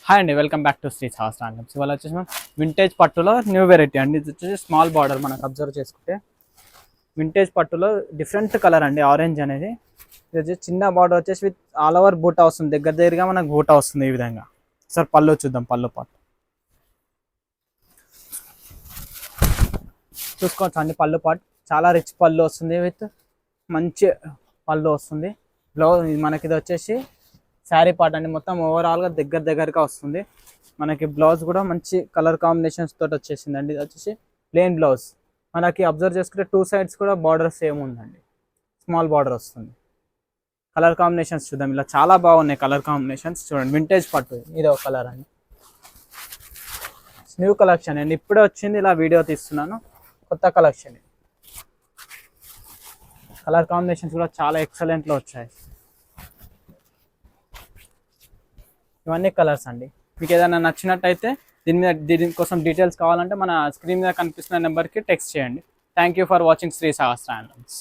Hi అండి, welcome back to Shri సహస్రాంగం. ఇవాళ వచ్చేసి మనం వింటేజ్ పట్టులో న్యూ వెరైటీ అండి. ఇది వచ్చేసి స్మాల్ బార్డర్. మనకు అబ్జర్వ్ చేసుకుంటే వింటేజ్ పట్టులో డిఫరెంట్ కలర్ అండి, ఆరెంజ్ అనేది. ఇది వచ్చేసి చిన్న బార్డర్ వచ్చేసి విత్ ఆల్ ఓవర్ బూటా వస్తుంది, దగ్గర దగ్గరగా మనకు బూటా వస్తుంది ఈ విధంగా. సార్ పళ్ళు చూద్దాం, పళ్ళు పాటు చూసుకోవచ్చు అండి. పళ్ళు పాటు చాలా రిచ్ పళ్ళు వస్తుంది, విత్ మంచి పళ్ళు వస్తుంది. బ్లౌజ్ మనకి ఇది వచ్చేసి శారీ పార్ట్ అండి, మొత్తం ఓవరాల్గా దగ్గరగా వస్తుంది. మనకి బ్లౌజ్ కూడా మంచి కలర్ కాంబినేషన్స్ తోటి వచ్చేసింది అండి. ఇది వచ్చేసి ప్లెయిన్ బ్లౌజ్. మనకి అబ్జర్వ్ చేసుకుంటే టూ సైడ్స్ కూడా బార్డర్ సేమ్ ఉందండి, స్మాల్ బార్డర్ వస్తుంది. కలర్ కాంబినేషన్స్ చూద్దాం, ఇలా చాలా బాగున్నాయి కలర్ కాంబినేషన్స్. చూడండి, వింటేజ్ పట్టు ఇది ఒక కలర్ అండి, న్యూ కలెక్షన్ అండి, ఇప్పుడే వచ్చింది. ఇలా వీడియో తీస్తున్నాను, కొత్త కలెక్షన్. కలర్ కాంబినేషన్స్ కూడా చాలా ఎక్సలెంట్లో వచ్చాయి. ఇవన్నీ కలర్స్ అండి. మీకు ఏదైనా నచ్చినట్టయితే దీనికోసం డీటెయిల్స్ కావాలంటే మన స్క్రీన్ మీద కనిపిస్తున్న నెంబర్కి టెక్స్ట్ చేయండి. Thank you for watching Shri సహస్రాంగమ్స్.